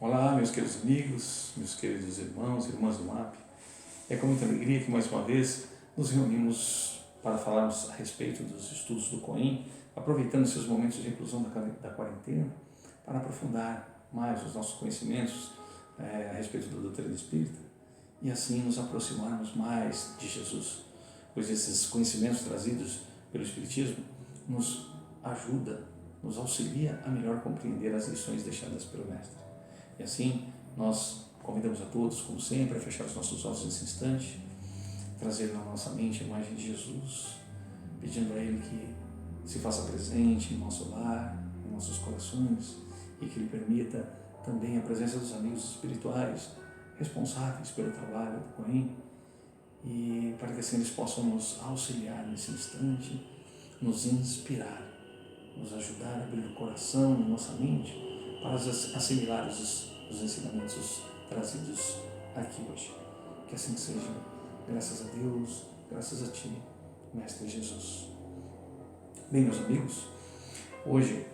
Olá, meus queridos amigos, meus queridos irmãos e irmãs do MAP. É com muita alegria que mais uma vez nos reunimos para falarmos a respeito dos estudos do COIN, aproveitando esses momentos de reclusão da quarentena para aprofundar mais os nossos conhecimentos a respeito da doutrina espírita e assim nos aproximarmos mais de Jesus, pois esses conhecimentos trazidos pelo Espiritismo nos ajuda, nos auxilia a melhor compreender as lições deixadas pelo Mestre. E assim, nós convidamos a todos, como sempre, a fechar os nossos olhos nesse instante, trazer na nossa mente a imagem de Jesus, pedindo a Ele que se faça presente em nosso lar, em nossos corações, e que Ele permita também a presença dos amigos espirituais responsáveis pelo trabalho do COIN, e para que assim eles possam nos auxiliar nesse instante, nos inspirar, nos ajudar a abrir o coração e nossa mente para assimilar os ensinamentos trazidos aqui hoje. Que assim seja, graças a Deus, graças a Ti, Mestre Jesus. Bem, meus amigos, hoje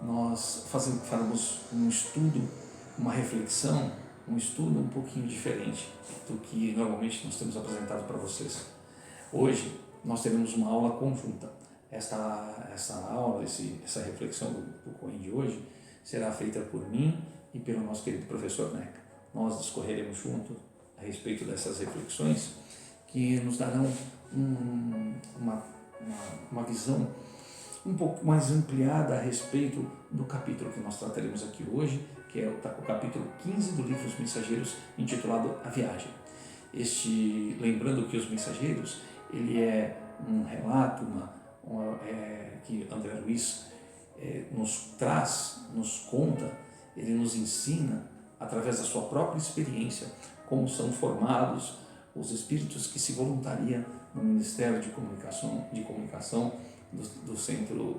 nós faremos um estudo, uma reflexão, um estudo um pouquinho diferente do que normalmente nós temos apresentado para vocês. Hoje nós teremos uma aula conjunta. Essa aula, essa reflexão do COIN de hoje será feita por mim e pelo nosso querido professor Neca. Nós discorreremos junto a respeito dessas reflexões que nos darão uma visão um pouco mais ampliada a respeito do capítulo que nós trataremos aqui hoje, que é o capítulo 15 do livro Os Mensageiros, intitulado A Viagem. Lembrando que Os Mensageiros, ele é um relato, que André Luiz nos traz, nos conta, ele nos ensina, através da sua própria experiência, como são formados os espíritos que se voluntariam no Ministério de Comunicação do centro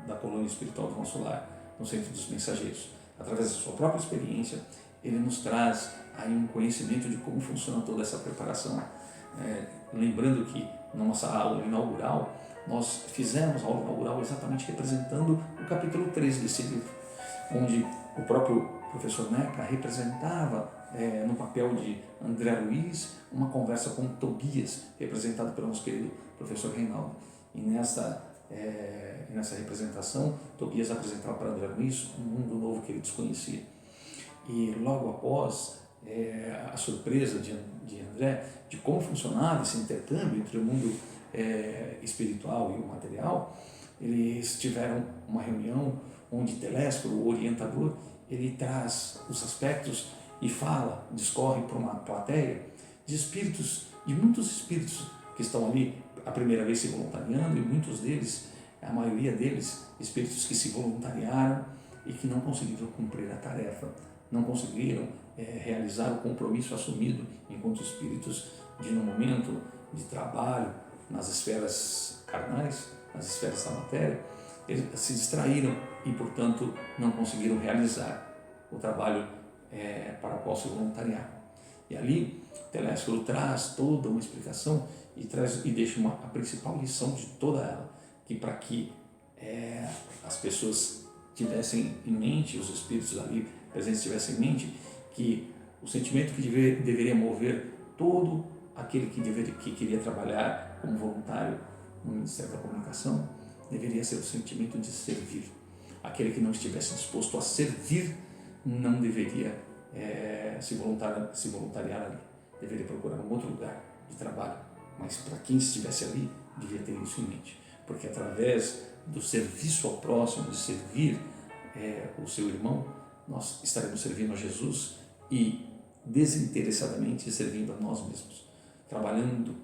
da colônia espiritual do nosso lar, no Centro dos Mensageiros. Através da sua própria experiência, ele nos traz aí um conhecimento de como funciona toda essa preparação. Lembrando que na nossa aula inaugural, nós fizemos a aula inaugural exatamente representando o capítulo 3 desse livro, onde o próprio professor Neca representava, no papel de André Luiz, uma conversa com Tobias, representado pelo nosso querido professor Reinaldo. E nessa representação, Tobias apresentava para André Luiz um mundo novo que ele desconhecia. E logo após a surpresa de André, de como funcionava esse intercâmbio entre o mundo espiritual e o material, eles tiveram uma reunião onde Telésforo, o orientador, ele traz os aspectos e discorre para uma plateia de espíritos, de muitos espíritos que estão ali a primeira vez se voluntariando, e muitos deles, a maioria deles, espíritos que se voluntariaram e que não conseguiram cumprir a tarefa, não conseguiram realizar o compromisso assumido enquanto espíritos no momento de trabalho nas esferas carnais, nas esferas da matéria. Eles se distraíram e, portanto, não conseguiram realizar o trabalho para o qual se voluntariaram. E ali, Telésforo traz toda uma explicação e deixa a principal lição de toda ela, que para que as pessoas tivessem em mente, os espíritos ali presentes tivessem em mente, que o sentimento que deveria mover todo aquele que queria trabalhar como voluntário no Ministério da Comunicação deveria ser o sentimento de servir. Aquele que não estivesse disposto a servir não deveria se voluntariar ali, deveria procurar um outro lugar de trabalho. Mas para quem estivesse ali, devia ter isso em mente, porque através do serviço ao próximo, de servir o seu irmão, nós estaremos servindo a Jesus e desinteressadamente servindo a nós mesmos, trabalhando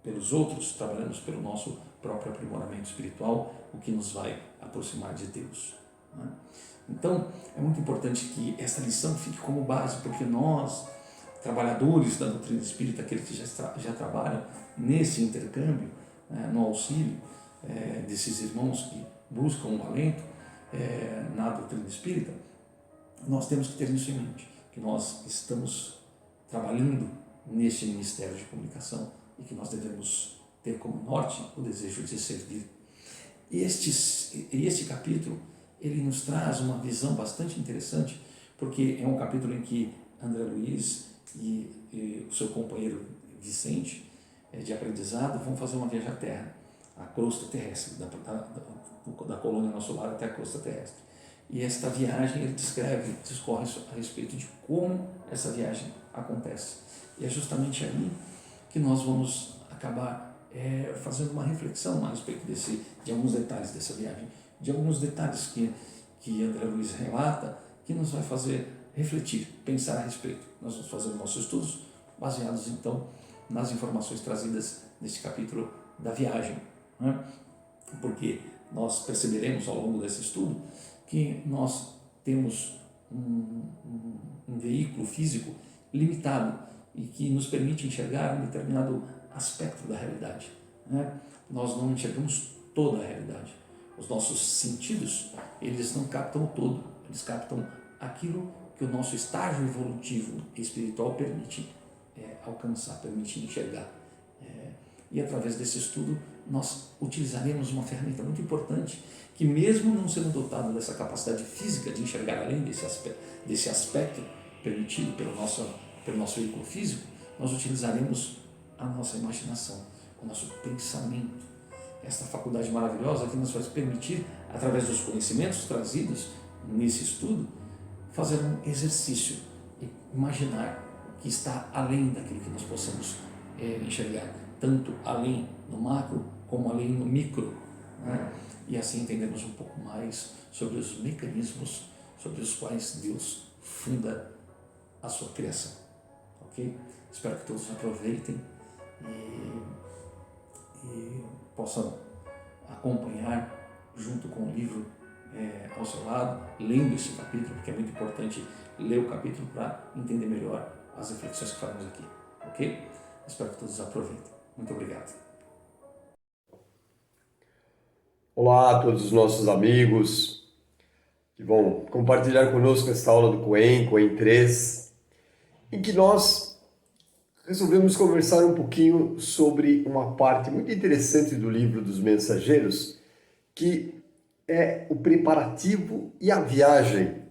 pelos outros, trabalhando pelo nosso próprio aprimoramento espiritual, o que nos vai aproximar de Deus. Então, é muito importante que esta lição fique como base, porque nós, trabalhadores da doutrina espírita, aqueles que já trabalham nesse intercâmbio, no auxílio desses irmãos que buscam um alento na doutrina espírita, nós temos que ter isso em mente, que nós estamos trabalhando neste Ministério de Comunicação e que nós devemos ter como norte o desejo de servir. E este capítulo, ele nos traz uma visão bastante interessante, porque é um capítulo em que André Luiz e o seu companheiro Vicente, de aprendizado, vão fazer uma viagem à Terra, a crosta terrestre, da colônia Nosso Lar até a crosta terrestre. E esta viagem ele discorre a respeito de como essa viagem acontece. E é justamente aí que nós vamos acabar fazendo uma reflexão a respeito de alguns detalhes dessa viagem, de alguns detalhes que André Luiz relata, que nos vai fazer refletir, pensar a respeito. Nós vamos fazer nossos estudos baseados, então, nas informações trazidas neste capítulo da viagem, né? Porque nós perceberemos ao longo desse estudo que nós temos um veículo físico limitado e que nos permite enxergar um determinado aspecto da realidade, né? Nós não enxergamos toda a realidade. Os nossos sentidos, eles não captam o todo, eles captam aquilo que o nosso estágio evolutivo espiritual permite alcançar, permite enxergar. E através desse estudo nós utilizaremos uma ferramenta muito importante que, mesmo não sendo dotado dessa capacidade física de enxergar além desse aspecto permitido pelo nosso veículo físico, nós utilizaremos a nossa imaginação, o nosso pensamento, esta faculdade maravilhosa que nos vai permitir, através dos conhecimentos trazidos nesse estudo, fazer um exercício e imaginar o que está além daquilo que nós possamos enxergar, tanto além no macro como além no micro, né? E assim entendemos um pouco mais sobre os mecanismos sobre os quais Deus funda a sua criação, ok? Espero que todos aproveitem e possam acompanhar junto com o livro ao seu lado, lendo esse capítulo, porque é muito importante ler o capítulo para entender melhor as reflexões que faremos aqui, ok? Espero que todos aproveitem. Muito obrigado. Olá a todos os nossos amigos que vão compartilhar conosco esta aula do Coen 3, em que nós resolvemos conversar um pouquinho sobre uma parte muito interessante do livro dos Mensageiros, que é o preparativo e a viagem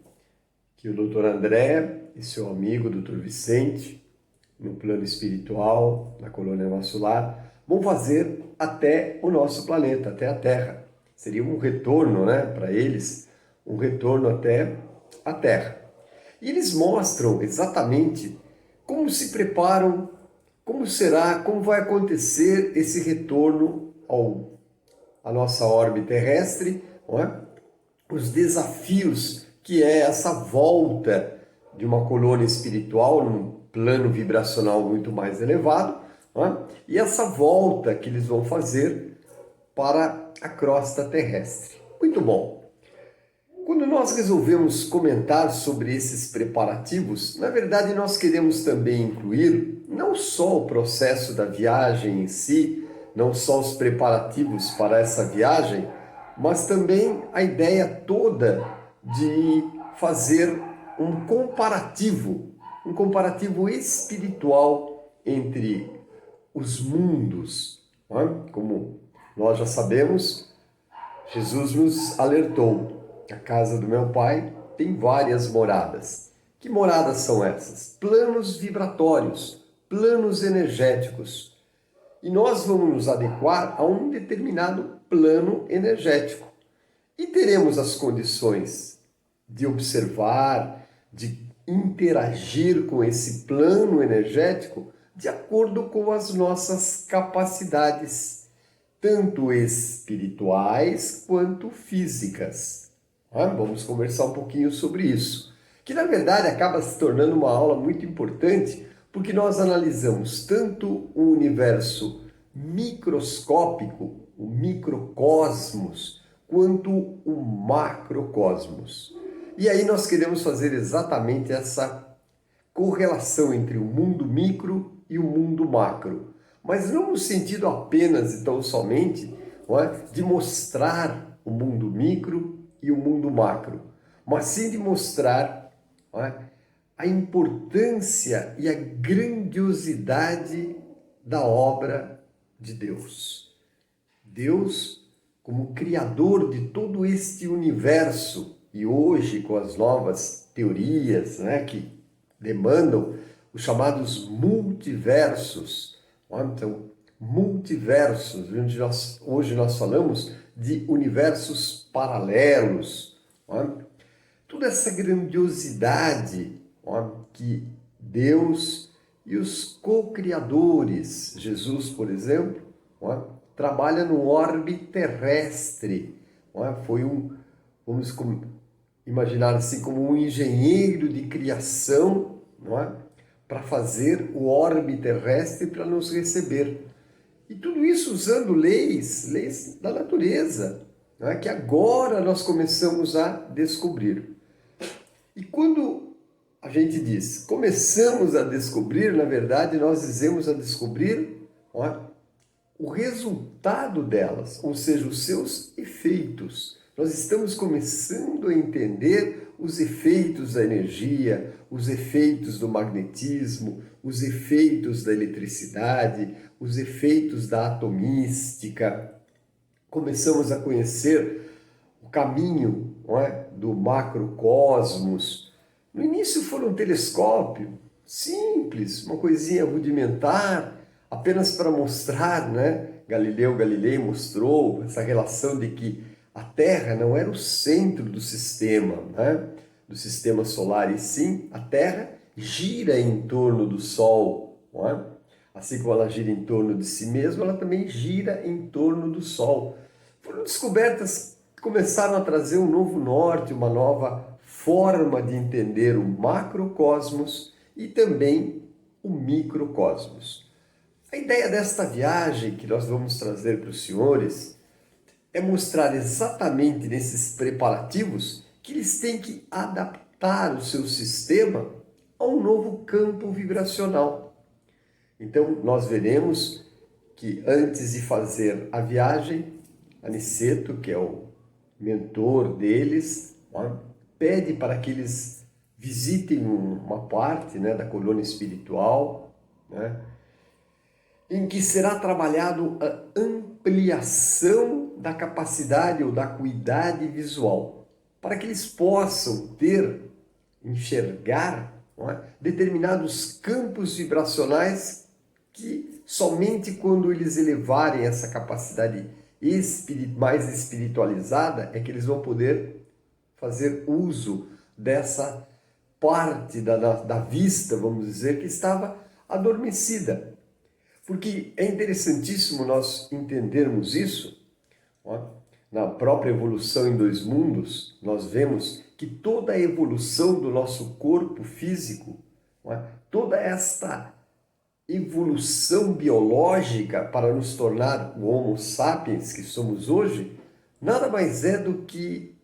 que o Dr. André e seu amigo, Dr. Vicente, no plano espiritual, na colônia Nosso Lar, vão fazer até o nosso planeta, até a Terra. Seria um retorno, né, para eles, um retorno até a Terra. E eles mostram exatamente como se preparam, como será, como vai acontecer esse retorno à nossa órbita terrestre, não é? Os desafios que é essa volta de uma colônia espiritual num plano vibracional muito mais elevado, não é? E essa volta que eles vão fazer para a crosta terrestre. Muito bom. Quando nós resolvemos comentar sobre esses preparativos, na verdade nós queremos também incluir não só o processo da viagem em si, não só os preparativos para essa viagem, mas também a ideia toda de fazer um comparativo espiritual entre os mundos. Não é? Como nós já sabemos, Jesus nos alertou: a casa do meu Pai tem várias moradas. Que moradas são essas? Planos vibratórios, planos energéticos. E nós vamos nos adequar a um determinado plano energético. E teremos as condições de observar, de interagir com esse plano energético de acordo com as nossas capacidades, tanto espirituais quanto físicas. Vamos conversar um pouquinho sobre isso, que na verdade acaba se tornando uma aula muito importante, porque nós analisamos tanto o universo microscópico, o microcosmos, quanto o macrocosmos. E aí nós queremos fazer exatamente essa correlação entre o mundo micro e o mundo macro, mas não no sentido apenas e tão somente, não é, de mostrar o mundo micro e o mundo macro, mas sim de mostrar, não é, a importância e a grandiosidade da obra de Deus. Deus, como criador de todo este universo, e hoje com as novas teorias, né, que demandam os chamados multiversos. Então, multiversos, onde hoje nós falamos de universos paralelos. Toda essa grandiosidade que Deus e os co-criadores, Jesus, por exemplo, trabalha no orbe terrestre. Foi vamos imaginar assim, como um engenheiro de criação, para fazer o orbe terrestre para nos receber. E tudo isso usando leis da natureza, que agora nós começamos a descobrir. E quando a gente diz começamos a descobrir, na verdade nós dizemos a descobrir o resultado delas, ou seja, os seus efeitos. Nós estamos começando a entender os efeitos da energia, os efeitos do magnetismo, os efeitos da eletricidade, os efeitos da atomística. Começamos a conhecer o caminho do macrocosmos. No início foi um telescópio simples, uma coisinha rudimentar, apenas para mostrar, Galileu Galilei mostrou essa relação de que a Terra não era o centro do sistema solar, e sim a Terra gira em torno do Sol. Assim como ela gira em torno de si mesma, ela também gira em torno do Sol. Foram descobertas que começaram a trazer um novo norte, uma nova forma de entender o macrocosmos e também o microcosmos. A ideia desta viagem que nós vamos trazer para os senhores é mostrar exatamente nesses preparativos que eles têm que adaptar o seu sistema a um novo campo vibracional. Então, nós veremos que antes de fazer a viagem, Aniceto, que é o mentor deles, pede para que eles visitem uma parte da colônia espiritual, em que será trabalhado a ampliação da capacidade ou da acuidade visual, para que eles possam enxergar determinados campos vibracionais que somente quando eles elevarem essa capacidade mais espiritualizada é que eles vão poder fazer uso dessa parte da vista, vamos dizer, que estava adormecida. Porque é interessantíssimo nós entendermos isso. Na própria evolução em dois mundos, nós vemos que toda a evolução do nosso corpo físico, toda esta evolução biológica para nos tornar o Homo sapiens que somos hoje, nada mais é do que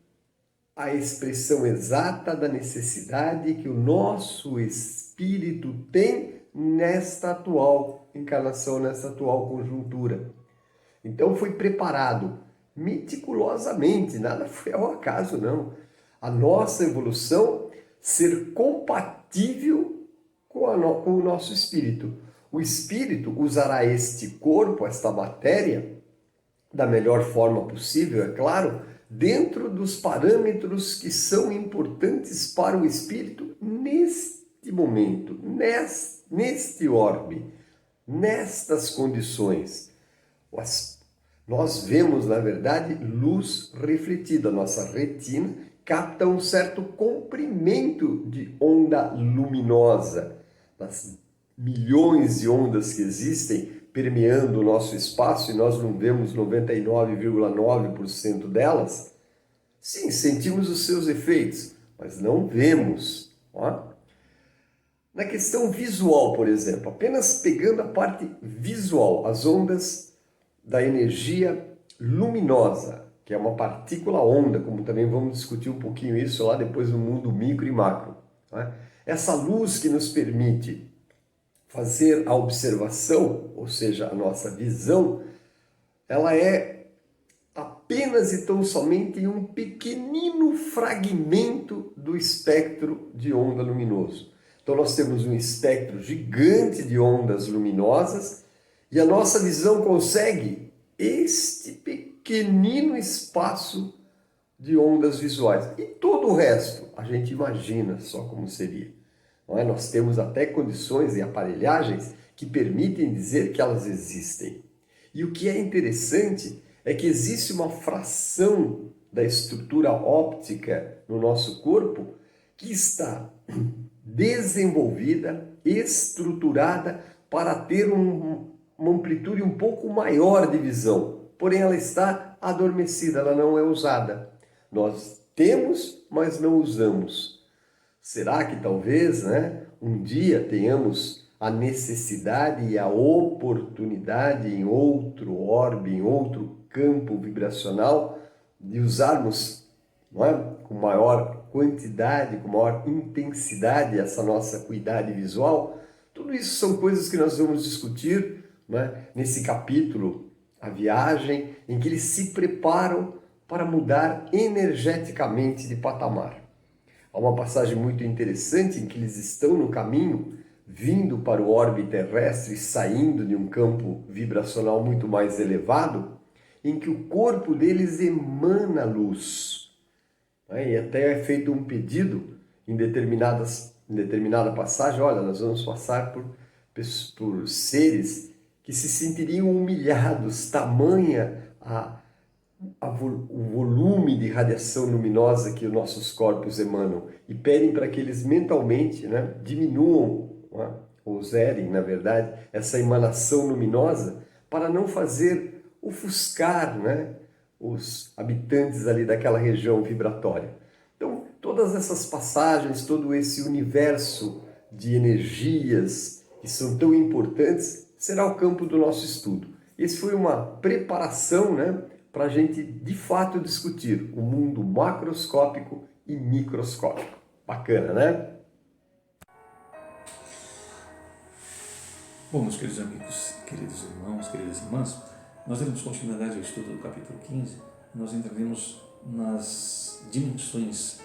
a expressão exata da necessidade que o nosso espírito tem nesta atual encarnação, nesta atual conjuntura. Então foi preparado meticulosamente, nada foi ao acaso, não. A nossa evolução ser compatível com o nosso espírito. O espírito usará este corpo, esta matéria, da melhor forma possível, é claro, dentro dos parâmetros que são importantes para o espírito neste momento, neste orbe, nestas condições. Nós vemos, na verdade, luz refletida. A nossa retina capta um certo comprimento de onda luminosa. Das milhões de ondas que existem permeando o nosso espaço e nós não vemos 99,9% delas, sim, sentimos os seus efeitos, mas não vemos. Na questão visual, por exemplo, apenas pegando a parte visual, as ondas da energia luminosa, que é uma partícula onda, como também vamos discutir um pouquinho isso lá depois no mundo micro e macro. Essa luz que nos permite fazer a observação, ou seja, a nossa visão, ela é apenas e tão somente um pequenino fragmento do espectro de onda luminoso. Então nós temos um espectro gigante de ondas luminosas e a nossa visão consegue este pequenino espaço de ondas visuais. E todo o resto, a gente imagina só como seria. Não é? Nós temos até condições e aparelhagens que permitem dizer que elas existem. E o que é interessante é que existe uma fração da estrutura óptica no nosso corpo que está desenvolvida, estruturada para ter uma amplitude um pouco maior de visão. Porém, ela está adormecida, ela não é usada. Nós temos, mas não usamos. Será que talvez, um dia tenhamos a necessidade e a oportunidade em outro orbe, em outro campo vibracional, de usarmos, com maior quantidade, com maior intensidade essa nossa acuidade visual? Tudo isso são coisas que nós vamos discutir, nesse capítulo, A Viagem, em que eles se preparam para mudar energeticamente de patamar. Há uma passagem muito interessante em que eles estão no caminho, vindo para o orbe terrestre, saindo de um campo vibracional muito mais elevado, em que o corpo deles emana luz. E até é feito um pedido em determinada passagem: olha, nós vamos passar por seres que se sentiriam humilhados, tamanha o volume de radiação luminosa que os nossos corpos emanam, e pedem para que eles mentalmente diminuam, ou zerem, na verdade, essa emanação luminosa para não fazer ofuscar os habitantes ali daquela região vibratória. Então, todas essas passagens, todo esse universo de energias que são tão importantes, será o campo do nosso estudo. Esse foi uma preparação, para a gente, de fato, discutir o mundo macroscópico e microscópico. Bacana, né? Bom, meus queridos amigos, queridos irmãos, queridas irmãs, nós daremos continuidade ao estudo do capítulo 15. Nós entraremos nas dimensões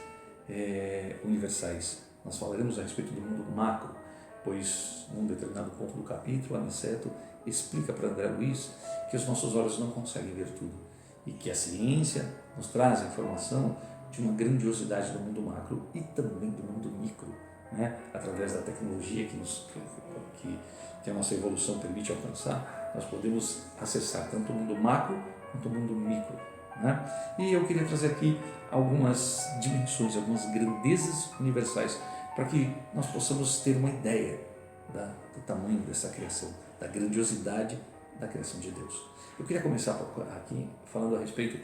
universais. Nós falaremos a respeito do mundo macro, pois num determinado ponto do capítulo, Aniceto explica para André Luiz que os nossos olhos não conseguem ver tudo e que a ciência nos traz a informação de uma grandiosidade do mundo macro e também do mundo micro, através da tecnologia que a nossa evolução permite alcançar. Nós podemos acessar tanto o mundo macro quanto o mundo micro. E eu queria trazer aqui algumas dimensões, algumas grandezas universais, para que nós possamos ter uma ideia do tamanho dessa criação, da grandiosidade da criação de Deus. Eu queria começar aqui falando a respeito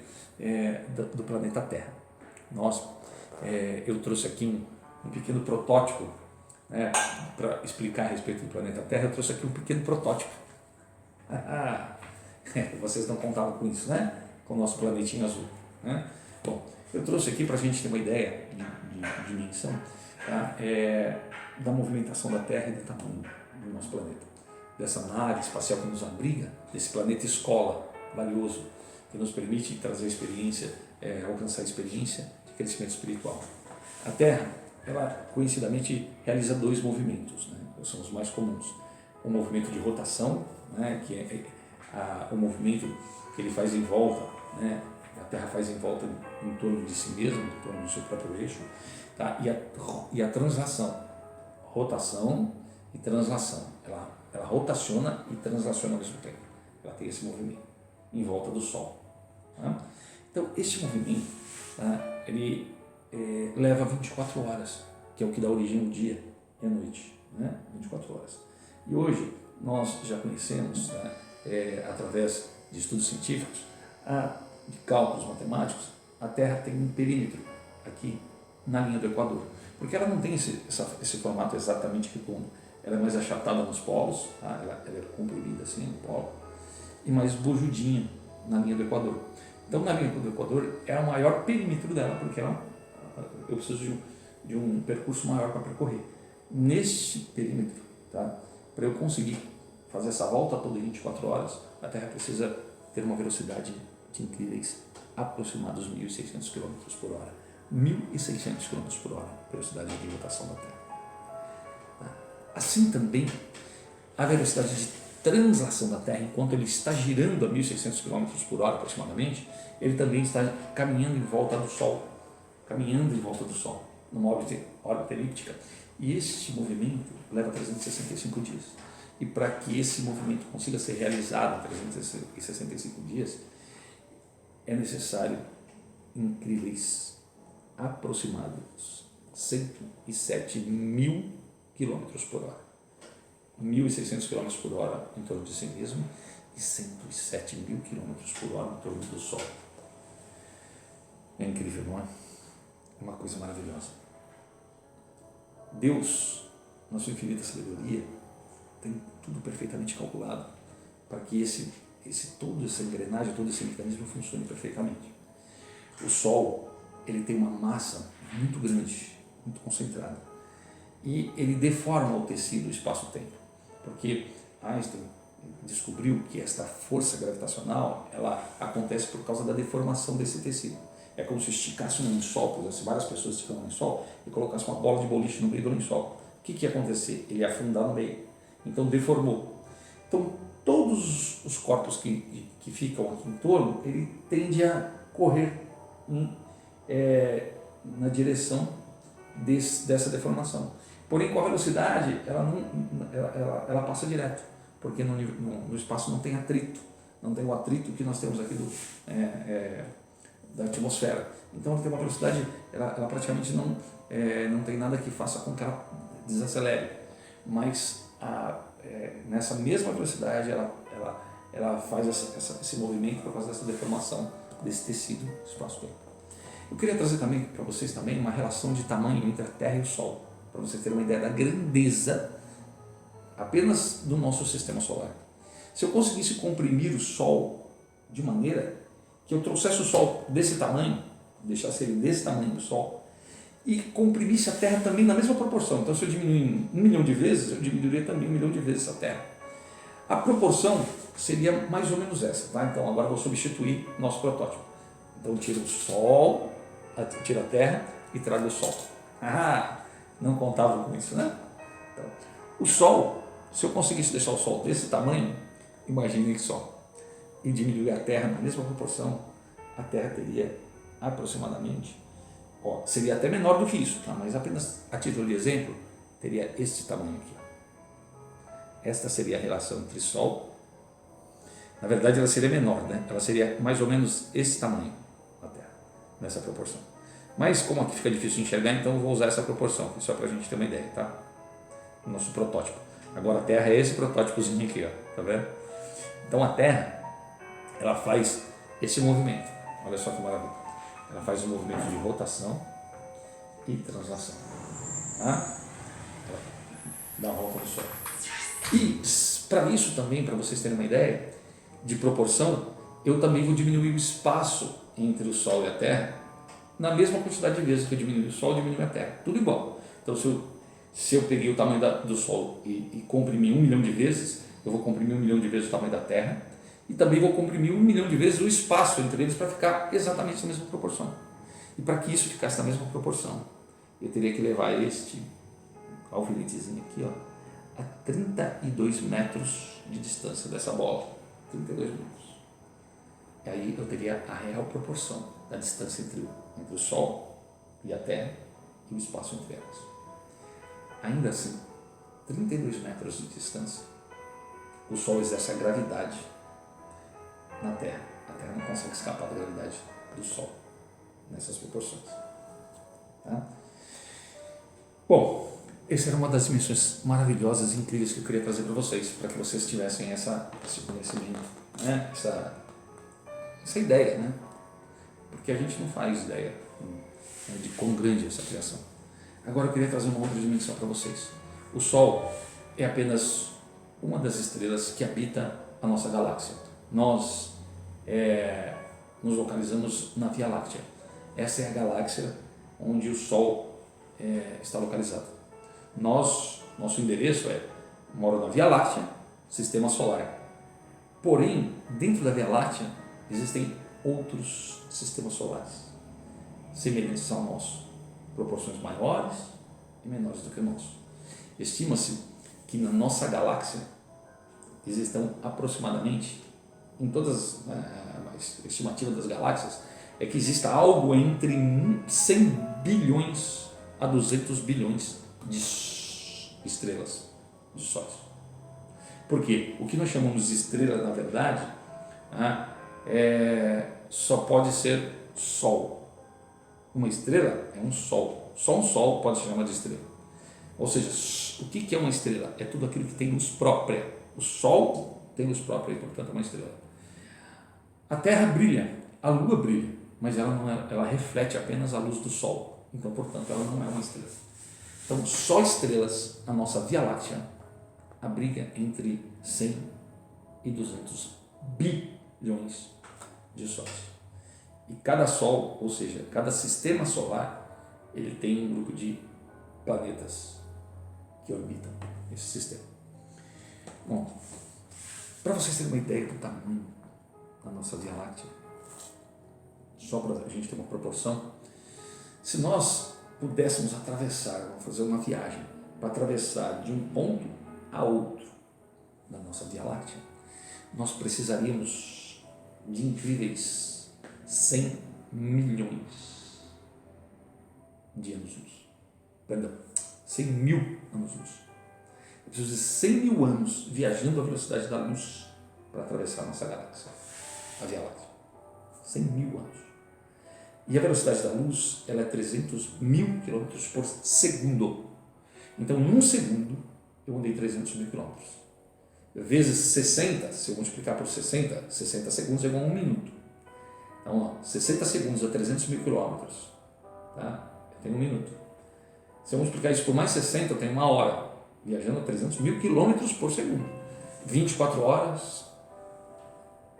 do planeta Terra. Eu trouxe aqui um pequeno protótipo, para explicar a respeito do planeta Terra. Eu trouxe aqui um pequeno protótipo. Vocês não contavam com isso, com o nosso planetinho azul. Bom, eu trouxe aqui para a gente ter uma ideia de dimensão, da movimentação da Terra e do tamanho do nosso planeta, dessa nave espacial que nos abriga, desse planeta escola valioso, que nos permite trazer a experiência, alcançar a experiência de crescimento espiritual. A Terra, ela conhecidamente realiza dois movimentos, que são os mais comuns. O movimento de rotação, que é o movimento que ele faz em volta, a Terra faz em volta em torno de si mesma, em torno do seu próprio eixo, e a translação, rotação e translação. Ela rotaciona e translaciona ao mesmo tempo. Ela tem esse movimento em volta do Sol. Então, esse movimento, ele leva 24 horas, que é o que dá origem ao dia e à noite, 24 horas. E hoje nós já conhecemos, através de estudos científicos, de cálculos matemáticos, a Terra tem um perímetro aqui na linha do Equador, porque ela não tem esse formato exatamente redondo. Ela é mais achatada nos polos, ela é comprimida assim no polo, e mais bojudinha na linha do Equador. Então, na linha do Equador é o maior perímetro dela, porque eu preciso de um percurso maior para percorrer. Neste perímetro, para eu conseguir fazer essa volta toda em 24 horas, a Terra precisa ter uma velocidade de incríveis aproximados 1.600 km por hora. 1.600 km por hora, velocidade de rotação da Terra. Assim também, a velocidade de translação da Terra, enquanto ele está girando a 1.600 km por hora aproximadamente, ele também está caminhando em volta do Sol, numa órbita elíptica. E este movimento leva 365 dias. E para que esse movimento consiga ser realizado em 365 dias, é necessário incríveis, aproximados 107 mil km por hora. 1.600 km por hora em torno de si mesmo e 107 mil km por hora em torno do Sol. É incrível, não é? É uma coisa maravilhosa. Deus, na sua infinita sabedoria, tem tudo perfeitamente calculado para que toda essa engrenagem, todo esse mecanismo funcione perfeitamente. O Sol, ele tem uma massa muito grande, muito concentrada, e ele deforma o tecido, o espaço-tempo, porque Einstein descobriu que esta força gravitacional, ela acontece por causa da deformação desse tecido. É como se esticasse um lençol, por exemplo, se várias pessoas esticam um lençol e colocassem uma bola de boliche no meio do lençol. O que ia acontecer? Ele ia afundar no meio. Então deformou. Então todos os corpos que ficam aqui em torno, ele tende a correr na direção dessa deformação. Porém, com a velocidade, ela passa direto, porque no espaço não tem atrito, não tem o atrito que nós temos aqui da atmosfera. Então ela tem uma velocidade, ela praticamente não tem nada que faça com que ela desacelere, mas nessa mesma velocidade ela faz esse movimento por causa dessa deformação desse tecido espaço-tempo. Eu queria trazer também para vocês também uma relação de tamanho entre a Terra e o Sol, para vocês terem uma ideia da grandeza apenas do nosso sistema solar. Se eu conseguisse comprimir o Sol de maneira que eu trouxesse o Sol desse tamanho, deixasse ele desse tamanho do Sol, e comprimisse a Terra também na mesma proporção. Então, se eu diminuir 1 milhão de vezes, eu diminuiria também 1 milhão de vezes a Terra. A proporção seria mais ou menos essa, tá? Então, agora eu vou substituir nosso protótipo. Então, eu tiro o Sol, tiro a Terra e trago o Sol. Não contava com isso, né? Então, o Sol, se eu conseguisse deixar o Sol desse tamanho, imaginem só, e diminuir a Terra na mesma proporção, a Terra teria aproximadamente, seria até menor do que isso, tá? Mas apenas a título de exemplo, teria este tamanho aqui. Esta seria a relação entre Sol. Na verdade, ela seria menor, né? Ela seria mais ou menos esse tamanho, a Terra, nessa proporção. Mas como aqui fica difícil de enxergar, então eu vou usar essa proporção, só para a gente ter uma ideia, tá? O nosso protótipo. Agora a Terra é esse protótipozinho aqui, ó, tá vendo? Então a Terra, ela faz esse movimento. Olha só que maravilha. Ela faz um movimento de rotação e translação. Tá? Ela dá uma volta no Sol. E para isso também, para vocês terem uma ideia de proporção, eu também vou diminuir o espaço entre o Sol e a Terra na mesma quantidade de vezes que eu diminui o Sol, eu diminui a Terra. Tudo igual. Então, se eu peguei o tamanho do Sol e comprimi 1 milhão de vezes, eu vou comprimir 1 milhão de vezes o tamanho da Terra e também vou comprimir 1 milhão de vezes o espaço entre eles para ficar exatamente na mesma proporção. E para que isso ficasse na mesma proporção, eu teria que levar este alfinetezinho aqui, a 32 metros de distância dessa bola. 32 metros. E aí eu teria a real proporção da distância entre o Sol e a Terra e o espaço entre elas. Ainda assim, 32 metros de distância, o Sol exerce a gravidade na Terra. A Terra não consegue escapar da gravidade do Sol nessas proporções. Tá? Bom, essa era uma das dimensões maravilhosas e incríveis que eu queria trazer para vocês, para que vocês tivessem esse conhecimento, né? essa ideia, né? Porque a gente não faz ideia de quão grande é essa criação. Agora eu queria trazer uma outra dimensão para vocês. O Sol é apenas uma das estrelas que habita a nossa galáxia. Nós nos localizamos na Via Láctea. Essa é a galáxia onde o Sol está localizado. Nosso endereço mora na Via Láctea, Sistema Solar. Porém, dentro da Via Láctea existem outros sistemas solares semelhantes ao nosso, proporções maiores e menores do que o nosso. Estima-se que na nossa galáxia existam aproximadamente, em todas as estimativas das galáxias, é que exista algo entre 100 bilhões a 200 bilhões de estrelas, de sóis. Por quê? O que nós chamamos de estrela, na verdade, só pode ser Sol. Uma estrela é um Sol. Só um Sol pode se chamar de estrela. Ou seja, o que é uma estrela? É tudo aquilo que tem luz própria. O Sol tem luz própria e, portanto, é uma estrela. A Terra brilha, a Lua brilha, mas ela reflete apenas a luz do Sol. Então, portanto, ela não é uma estrela. Então, só estrelas, a nossa Via Láctea, abriga entre 100 e 200 bilhões de sóis. E cada Sol, ou seja, cada sistema solar, ele tem um grupo de planetas que orbitam esse sistema. Bom, para vocês terem uma ideia do tamanho da nossa Via Láctea, só para a gente ter uma proporção, se nós pudéssemos atravessar, vamos fazer uma viagem para atravessar de um ponto a outro da nossa Via Láctea, nós precisaríamos de incríveis 100 milhões de anos-luz. Perdão, 100 mil anos-luz. Eu preciso de 100 mil anos viajando à velocidade da luz para atravessar a nossa galáxia, a Via Láctea. 100 mil anos. E a velocidade da luz, ela é 300 mil quilômetros por segundo. Então, em um segundo, eu andei 300 mil quilômetros. Vezes 60, se eu multiplicar por 60 segundos é igual a 1 minuto. Então, 60 segundos a 300 mil quilômetros, tá? Eu tenho 1 minuto. Se eu multiplicar isso por mais 60, eu tenho 1 hora, viajando a 300 mil quilômetros por segundo. 24 horas,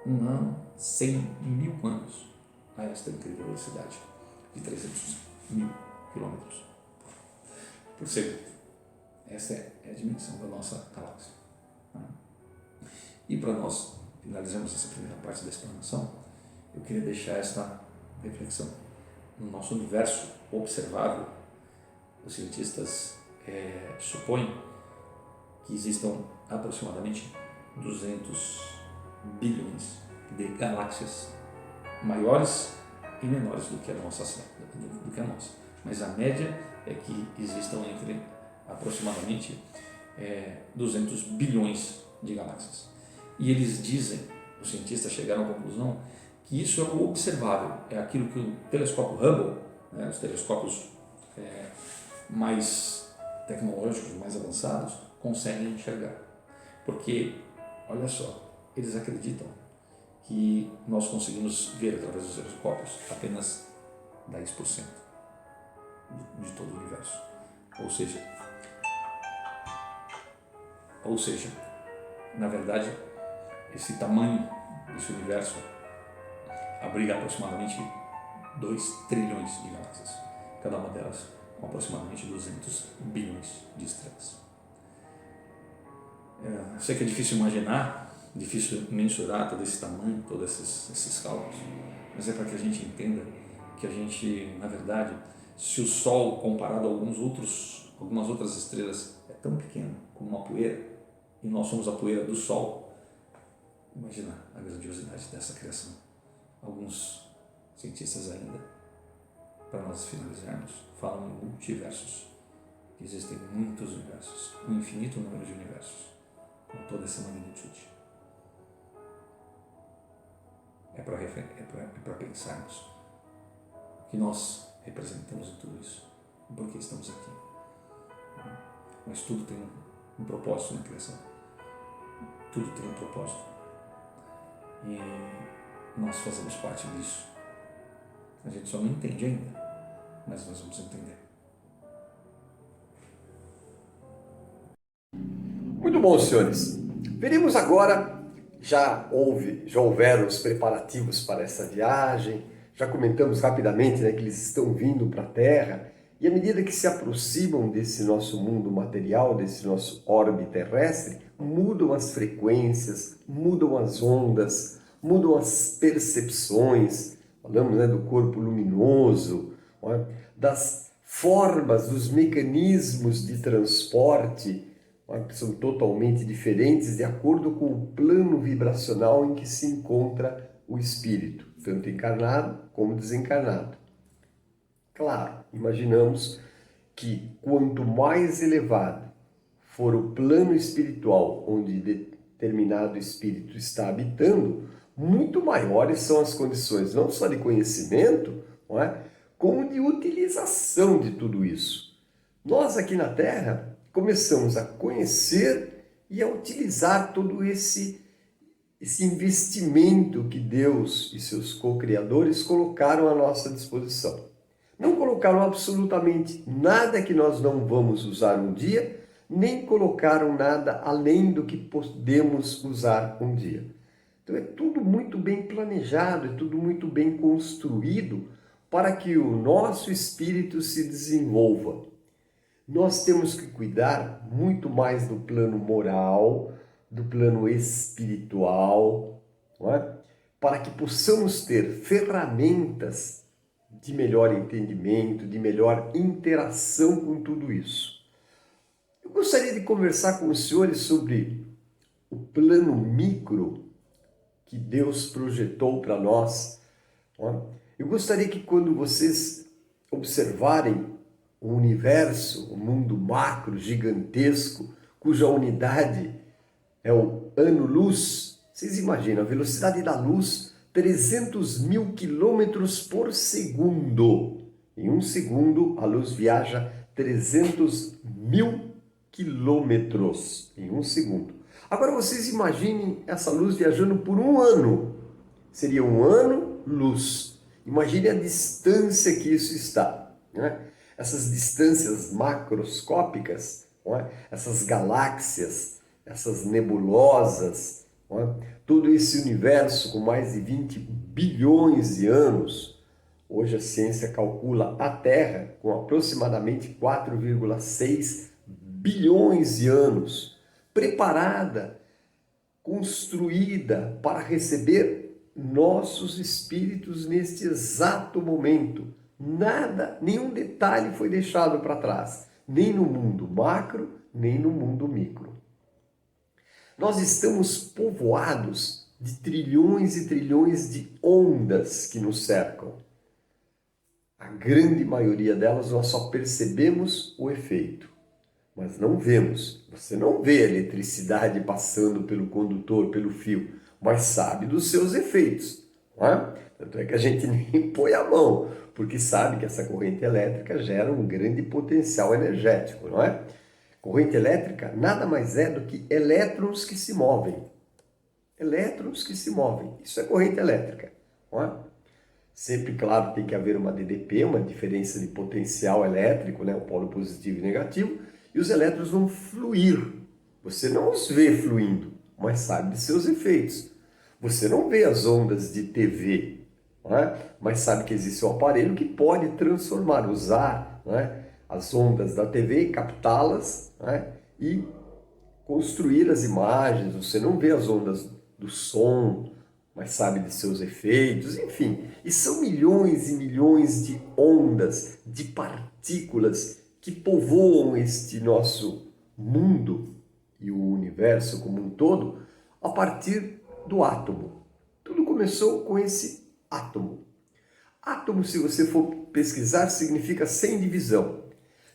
1 ano, 100 mil anos a esta incrível velocidade de 300 mil quilômetros por segundo. Essa é a dimensão da nossa galáxia. E para nós finalizarmos essa primeira parte da explanação, eu queria deixar esta reflexão. No nosso universo observável, os cientistas supõem que existam aproximadamente 200 bilhões de galáxias maiores e menores do que a nossa. Mas a média é que existam entre aproximadamente 200 bilhões de galáxias. E eles dizem, os cientistas chegaram à conclusão, que isso é o observável, é aquilo que o telescópio Hubble, os telescópios mais tecnológicos, mais avançados, conseguem enxergar. Porque, olha só, eles acreditam que nós conseguimos ver através dos telescópios apenas 10% de todo o universo. Ou seja, na verdade, esse tamanho desse universo abriga aproximadamente 2 trilhões de galáxias, cada uma delas com aproximadamente 200 bilhões de estrelas. Eu sei que é difícil imaginar, difícil mensurar todo esse tamanho, todos esses cálculos, mas é para que a gente entenda que a gente, na verdade, se o Sol comparado a algumas outras estrelas é tão pequeno como uma poeira, e nós somos a poeira do Sol, imagina a grandiosidade dessa criação. Alguns cientistas ainda, para nós finalizarmos, falam em multiversos, que existem muitos universos, um infinito número de universos, com toda essa magnitude. É para pensarmos que nós representamos em tudo isso, e por que estamos aqui. Mas tudo tem um propósito na criação. Tudo tem um propósito. E nós fazemos parte disso. A gente só não entende ainda, mas nós vamos entender. Muito bom, senhores. Veremos agora, já houveram os preparativos para essa viagem, já comentamos rapidamente, que eles estão vindo para a Terra, e à medida que se aproximam desse nosso mundo material, desse nosso orbe terrestre, mudam as frequências, mudam as ondas, mudam as percepções, falamos do corpo luminoso, das formas, dos mecanismos de transporte não é? Que são totalmente diferentes de acordo com o plano vibracional em que se encontra o espírito, tanto encarnado como desencarnado. Claro, imaginamos que quanto mais elevado for o plano espiritual onde determinado espírito está habitando, muito maiores são as condições, não só de conhecimento, não é? Como de utilização de tudo isso. Nós aqui na Terra começamos a conhecer e a utilizar todo esse investimento que Deus e seus co-criadores colocaram à nossa disposição. Não colocaram absolutamente nada que nós não vamos usar um dia, nem colocaram nada além do que podemos usar um dia. Então é tudo muito bem planejado, é tudo muito bem construído para que o nosso espírito se desenvolva. Nós temos que cuidar muito mais do plano moral, do plano espiritual, não é? Para que possamos ter ferramentas de melhor entendimento, de melhor interação com tudo isso. Eu gostaria de conversar com os senhores sobre o plano micro que Deus projetou para nós. Eu gostaria que quando vocês observarem o universo, o mundo macro gigantesco, cuja unidade é o ano-luz, vocês imaginam a velocidade da luz, 300 mil quilômetros por segundo. Em um segundo, a luz viaja 300 mil quilômetros em um segundo. Agora vocês imaginem essa luz viajando por um ano. Seria um ano-luz. Imagine a distância que isso está, né? Essas distâncias macroscópicas, não é? Essas galáxias, essas nebulosas, não é? Todo esse universo com mais de 20 bilhões de anos. Hoje a ciência calcula a Terra com aproximadamente 4,6 bilhões de anos, preparada, construída para receber nossos espíritos neste exato momento. Nada, nenhum detalhe foi deixado para trás, nem no mundo macro, nem no mundo micro. Nós estamos povoados de trilhões e trilhões de ondas que nos cercam. A grande maioria delas nós só percebemos o efeito, mas não vemos. Você não vê a eletricidade passando pelo condutor, pelo fio, mas sabe dos seus efeitos, não é? Tanto é que a gente nem põe a mão, porque sabe que essa corrente elétrica gera um grande potencial energético, não é? Corrente elétrica nada mais é do que elétrons que se movem. Elétrons que se movem. Isso é corrente elétrica, não é? Sempre, claro, tem que haver uma DDP, uma diferença de potencial elétrico, né? O polo positivo e negativo, e os elétrons vão fluir. Você não os vê fluindo, mas sabe de seus efeitos. Você não vê as ondas de TV, não é? Mas sabe que existe um aparelho que pode transformar, usar, não é? As ondas da TV, captá-las, né? E construir as imagens. Você não vê as ondas do som, mas sabe de seus efeitos, enfim. E são milhões e milhões de ondas, de partículas que povoam este nosso mundo e o universo como um todo a partir do átomo. Tudo começou com esse átomo. Átomo, se você for pesquisar, significa sem divisão.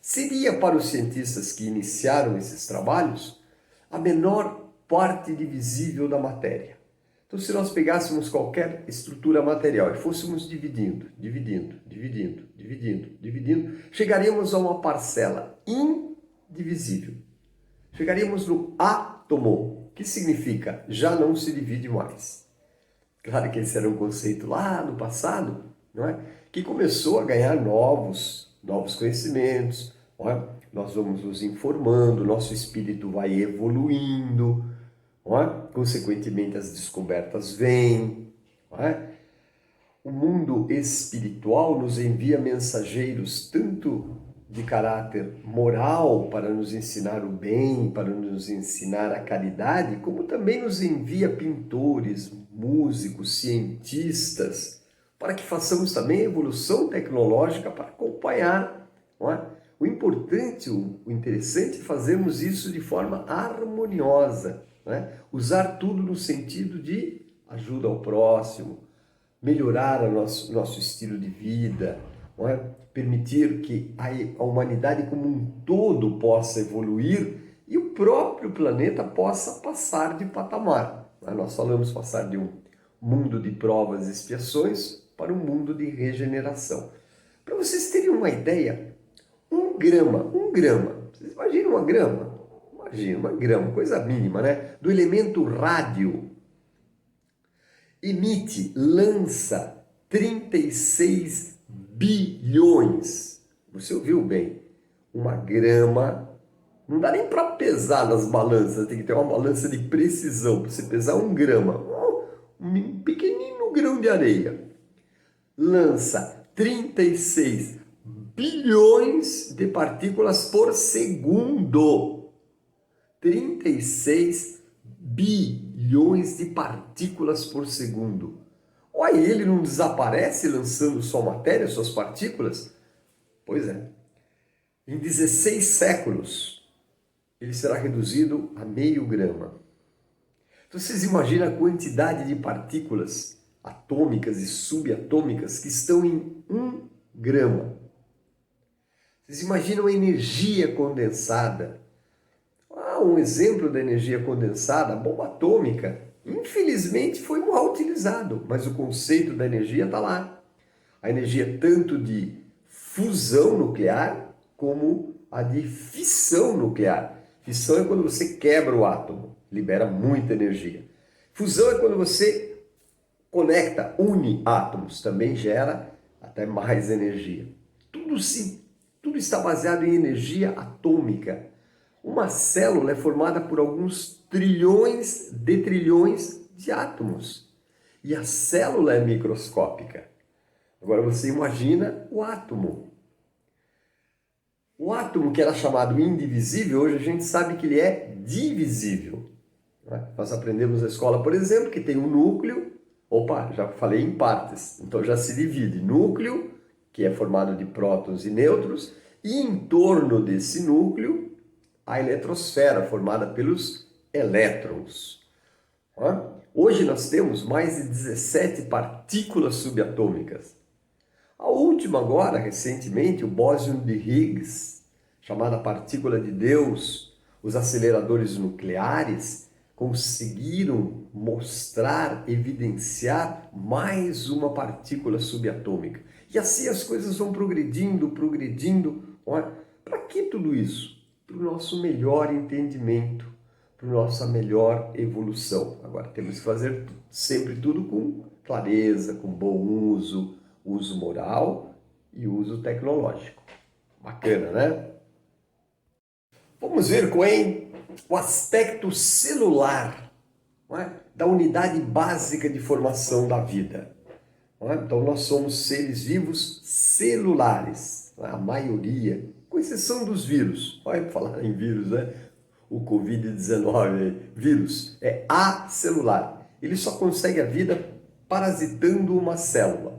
Seria para os cientistas que iniciaram esses trabalhos a menor parte divisível da matéria. Então, se nós pegássemos qualquer estrutura material e fôssemos dividindo, chegaríamos a uma parcela indivisível. Chegaríamos no átomo, que significa já não se divide mais. Claro que esse era um conceito lá no passado, não é? Que começou a ganhar novos conhecimentos, não é? Nós vamos nos informando, nosso espírito vai evoluindo, não é? Consequentemente as descobertas vêm, não é? O mundo espiritual nos envia mensageiros tanto de caráter moral para nos ensinar o bem, para nos ensinar a caridade, como também nos envia pintores, músicos, cientistas, para que façamos também a evolução tecnológica para acompanhar, não é? O importante, o interessante é fazermos isso de forma harmoniosa, né? Usar tudo no sentido de ajuda ao próximo, melhorar o nosso estilo de vida, não é? Permitir que a humanidade como um todo possa evoluir e o próprio planeta possa passar de patamar. Nós falamos passar de um mundo de provas e expiações para um mundo de regeneração. Para vocês terem uma ideia, um grama, vocês imaginam uma grama? Imagina, uma grama, coisa mínima, né? Do elemento rádio, lança 36 bilhões. Você ouviu bem? Uma grama, não dá nem para pesar nas balanças, tem que ter uma balança de precisão para você pesar um grama, um pequenino grão de areia. Lança 36 bilhões de partículas por segundo. 36 bilhões de partículas por segundo. Olha, ele não desaparece lançando sua matéria, suas partículas? Pois é. Em 16 séculos, ele será reduzido a meio grama. Então, vocês imaginam a quantidade de partículas atômicas e subatômicas que estão em 1 grama. Vocês imaginam a energia condensada. Um exemplo da energia condensada, a bomba atômica, infelizmente foi mal utilizado, mas o conceito da energia está lá. A energia tanto de fusão nuclear como a de fissão nuclear. Fissão é quando você quebra o átomo, libera muita energia. Fusão é quando você conecta, une átomos, também gera até mais energia. Tudo está baseado em energia atômica. Uma célula é formada por alguns trilhões de átomos. E a célula é microscópica. Agora você imagina o átomo. O átomo que era chamado indivisível, hoje a gente sabe que ele é divisível. Nós aprendemos na escola, por exemplo, que tem um núcleo. Opa, já falei em partes. Então já se divide. Núcleo, que é formado de prótons e nêutrons, e em torno desse núcleo, a eletrosfera, formada pelos elétrons. Hoje nós temos mais de 17 partículas subatômicas. A última agora, recentemente, o bóson de Higgs, chamada partícula de Deus, os aceleradores nucleares, conseguiram mostrar, evidenciar mais uma partícula subatômica. E assim as coisas vão progredindo. Para que tudo isso? Para o nosso melhor entendimento, para a nossa melhor evolução. Agora, temos que fazer sempre tudo com clareza, com bom uso moral e uso tecnológico. Bacana, né? Vamos ver qual é o aspecto celular, não é? Da unidade básica de formação da vida. Não é? Então, nós somos seres vivos celulares, não é? A maioria, com exceção dos vírus. Olha, para falar em vírus, né? O Covid-19, vírus, é acelular. Ele só consegue a vida parasitando uma célula.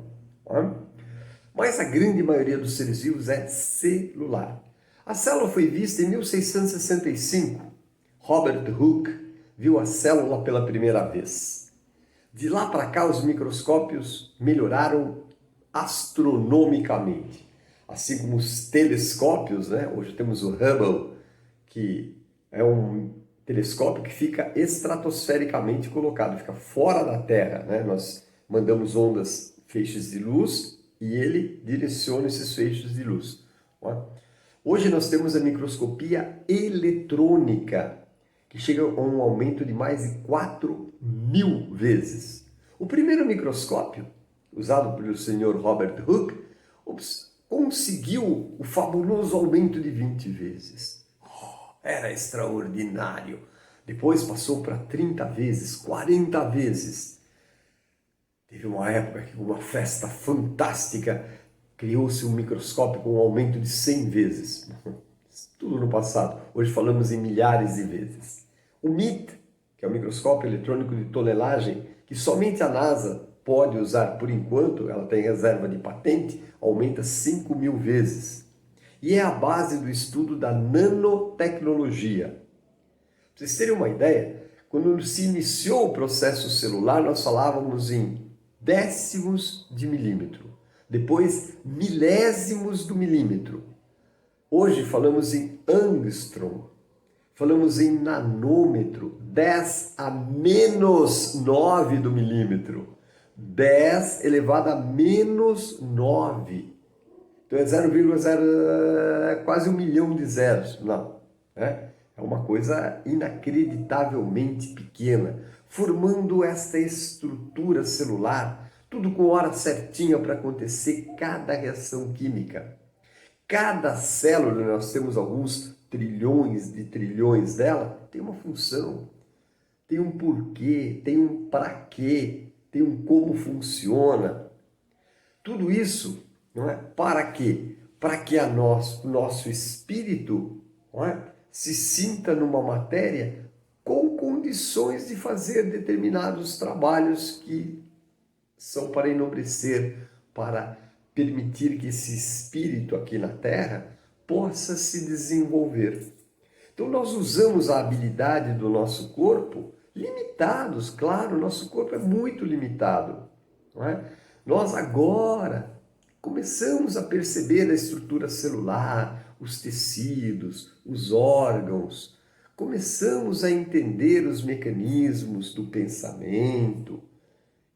Mas a grande maioria dos seres vivos é celular. A célula foi vista em 1665. Robert Hooke viu a célula pela primeira vez. De lá para cá, os microscópios melhoraram astronomicamente. Assim como os telescópios, né? Hoje temos o Hubble, que é um telescópio que fica estratosfericamente colocado, fica fora da Terra, né? Nós mandamos ondas, feixes de luz, e ele direciona esses feixes de luz. Hoje nós temos a microscopia eletrônica, que chega a um aumento de mais de 4.000 vezes. O primeiro microscópio, usado pelo senhor Robert Hooke, conseguiu o fabuloso aumento de 20 vezes. Era extraordinário. Depois passou para 30 vezes, 40 vezes. Teve uma época que, uma festa fantástica, criou-se um microscópio com um aumento de 100 vezes. Tudo no passado. Hoje falamos em milhares de vezes. O MIT, que é o microscópio eletrônico de tonelagem, que somente a NASA pode usar por enquanto, ela tem reserva de patente, aumenta 5.000 vezes. e é a base do estudo da nanotecnologia. Para vocês terem uma ideia, quando se iniciou o processo celular, nós falávamos em décimos de milímetro, depois milésimos do milímetro. Hoje falamos em angstrom, falamos em nanômetro, 10 a menos 9 do milímetro, 10 elevado a menos 9. Então é 0,0, é quase 1 milhão de zeros. Não, é uma coisa inacreditavelmente pequena, formando esta estrutura celular, tudo com hora certinha para acontecer cada reação química. Cada célula, nós temos alguns trilhões de trilhões dela, tem uma função, tem um porquê, tem um para quê, tem um como funciona. Tudo isso, não é? Para quê? Para que o nosso espírito, não é, se sinta numa matéria com condições de fazer determinados trabalhos que são para enobrecer, para permitir que esse espírito aqui na Terra possa se desenvolver. Então nós usamos a habilidade do nosso corpo, limitados, claro, nosso corpo é muito limitado, não é? Nós agora começamos a perceber a estrutura celular, os tecidos, os órgãos, começamos a entender os mecanismos do pensamento,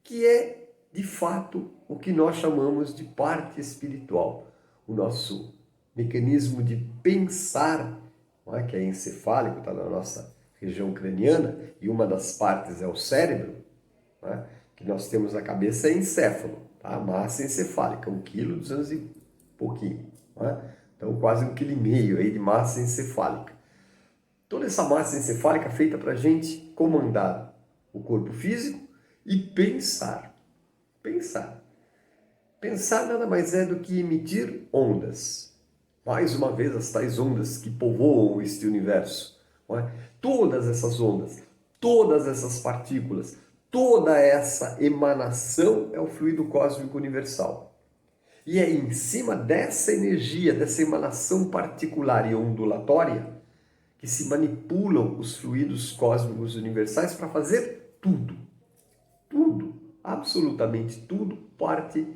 que é, de fato, o que nós chamamos de parte espiritual. O nosso mecanismo de pensar, não é? Que é encefálico, está na nossa região craniana, e uma das partes é o cérebro, não é? Que nós temos na cabeça é encéfalo, tá? Massa encefálica, 1,2 kg e pouquinho. Não é? Então quase 1,5 kg aí de massa encefálica. Toda essa massa encefálica é feita para a gente comandar o corpo físico e pensar. Pensar. Pensar nada mais é do que emitir ondas. Mais uma vez, as tais ondas que povoam este universo. Não é? Todas essas ondas, todas essas partículas, toda essa emanação é o fluido cósmico universal. E é em cima dessa energia, dessa emanação particular e ondulatória, que se manipulam os fluidos cósmicos universais para fazer tudo. Tudo, absolutamente tudo, parte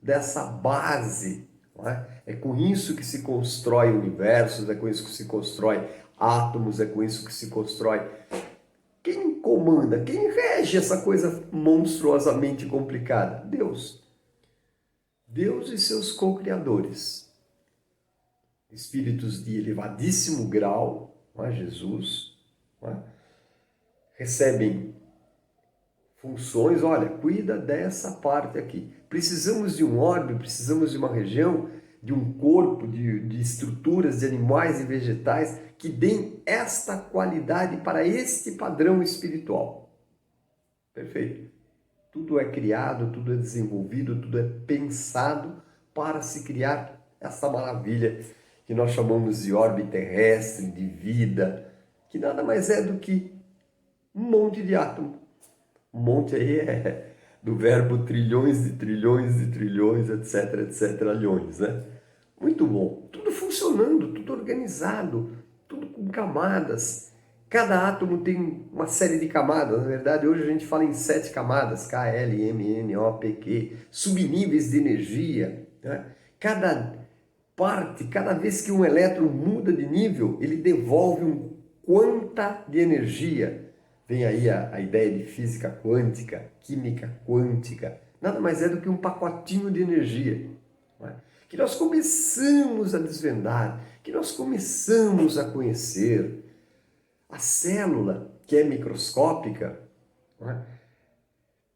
dessa base. Não é? É com isso que se constrói universos, é com isso que se constrói átomos, é com isso que se constrói. Quem comanda, quem rege essa coisa monstruosamente complicada? Deus. Deus e seus co-criadores. Espíritos de elevadíssimo grau, não é? Jesus, não é? Recebem funções, olha, cuida dessa parte aqui. Precisamos de um orbe, precisamos de uma região, de um corpo, de estruturas de animais e vegetais que deem esta qualidade para este padrão espiritual. Perfeito. Tudo é criado, tudo é desenvolvido, tudo é pensado para se criar essa maravilha que nós chamamos de orbe terrestre, de vida, que nada mais é do que um monte de átomo. Um monte aí é do verbo trilhões de trilhões de trilhões, etc, etc, alhões, né? Muito bom. Tudo funcionando, tudo organizado, tudo com camadas. Cada átomo tem uma série de camadas. Na verdade, hoje a gente fala em 7 camadas, K, L, M, N, O, P, Q, subníveis de energia, né? Cada parte, cada vez que um elétron muda de nível, ele devolve um quanta de energia. Vem aí a ideia de física quântica, química quântica. Nada mais é do que um pacotinho de energia, não é? Que nós começamos a desvendar, que nós começamos a conhecer. A célula, que é microscópica, não é?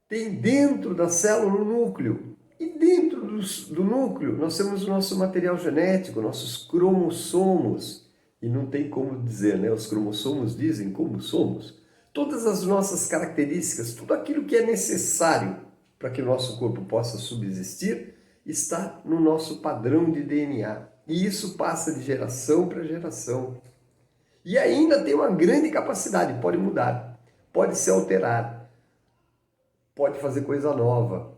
Tem dentro da célula o núcleo. E dentro do núcleo nós temos o nosso material genético, nossos cromossomos. E não tem como dizer, né? Os cromossomos dizem como somos. Todas as nossas características, tudo aquilo que é necessário para que o nosso corpo possa subsistir, está no nosso padrão de DNA. E isso passa de geração para geração. E ainda tem uma grande capacidade, pode mudar, pode se alterar, pode fazer coisa nova.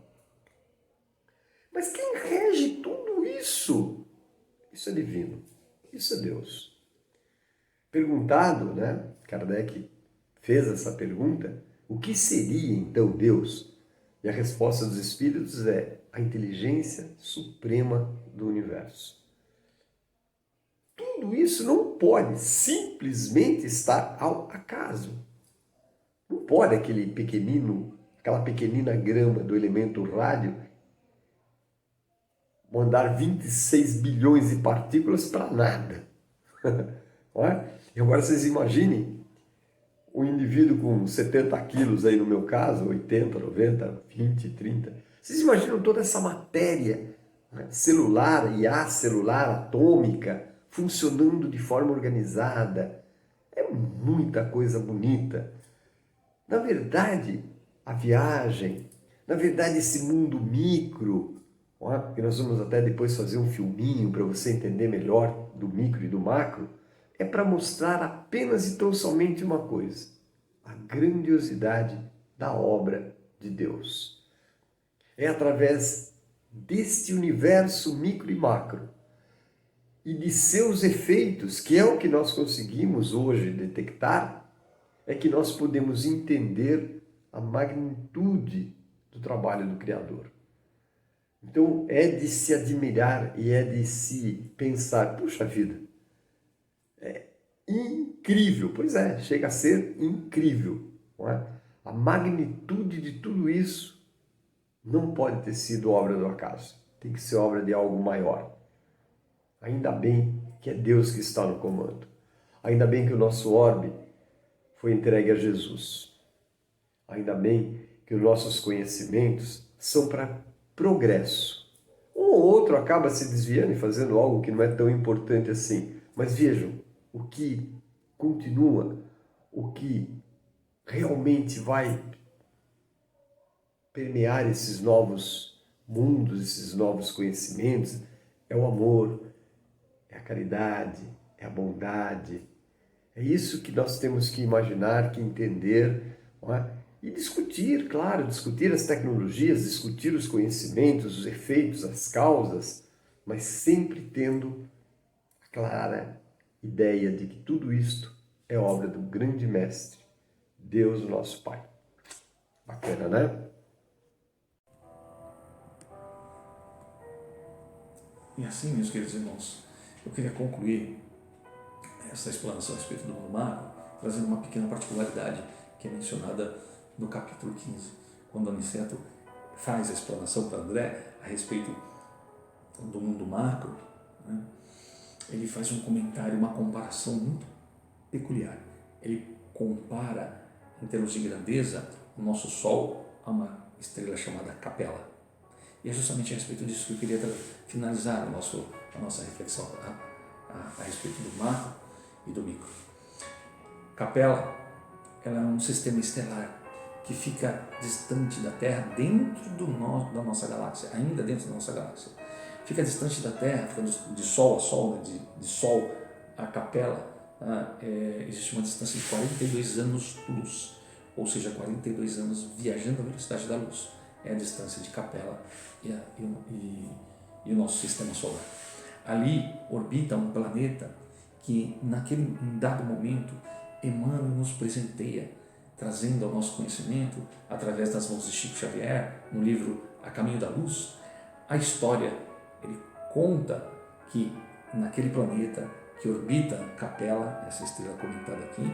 Mas quem rege tudo isso? Isso é divino. Isso é Deus. Perguntado, né? Kardec fez essa pergunta, o que seria então Deus? E a resposta dos Espíritos é a inteligência suprema do universo. Tudo isso não pode simplesmente estar ao acaso. Não pode aquela pequenina grama do elemento rádio mandar 26 bilhões de partículas para nada. Não é? E agora vocês imaginem um indivíduo com 70 quilos, aí no meu caso, 80, 90, 20, 30. Vocês imaginam toda essa matéria, né, celular e acelular, atômica, funcionando de forma organizada? É muita coisa bonita. Na verdade, a viagem, na verdade esse mundo micro, que nós vamos até depois fazer um filminho para você entender melhor do micro e do macro, é para mostrar apenas e tão somente uma coisa: a grandiosidade da obra de Deus. É através deste universo micro e macro e de seus efeitos, que é o que nós conseguimos hoje detectar, é que nós podemos entender a magnitude do trabalho do Criador. Então é de se admirar e é de se pensar, puxa vida, é incrível, pois é, chega a ser incrível, não é? A magnitude de tudo isso não pode ter sido obra do acaso, tem que ser obra de algo maior. Ainda bem que é Deus que está no comando, ainda bem que o nosso orbe foi entregue a Jesus, ainda bem que os nossos conhecimentos são para progresso. Um ou outro acaba se desviando e fazendo algo que não é tão importante assim. Mas vejam, o que continua, o que realmente vai permear esses novos mundos, esses novos conhecimentos, é o amor, é a caridade, é a bondade. É isso que nós temos que imaginar, que entender, não é? E discutir, claro, discutir as tecnologias, discutir os conhecimentos, os efeitos, as causas, mas sempre tendo a clara ideia de que tudo isto é obra do grande mestre, Deus, o nosso Pai. Bacana, né? E assim, meus queridos irmãos, eu queria concluir essa explanação a respeito do mundo macro, trazendo uma pequena particularidade que é mencionada no capítulo 15, quando Aniceto faz a explanação para André a respeito do mundo macro, né? Ele faz um comentário, uma comparação muito peculiar. Ele compara, em termos de grandeza, o nosso Sol a uma estrela chamada Capela. E é justamente a respeito disso que eu queria finalizar a nossa reflexão a respeito do macro e do micro. Capela, ela é um sistema estelar que fica distante da Terra, dentro da nossa galáxia, ainda dentro da nossa galáxia. Fica distante da Terra, fica de Sol a Sol, né? de Sol a Capela, existe uma distância de 42 anos-luz, ou seja, 42 anos viajando à velocidade da luz. É a distância de Capela e o nosso sistema solar. Ali orbita um planeta que, naquele dado momento, Emmanuel nos presenteia, trazendo ao nosso conhecimento, através das mãos de Chico Xavier, no livro A Caminho da Luz, a história. Ele conta que naquele planeta que orbita Capela, essa estrela comentada aqui,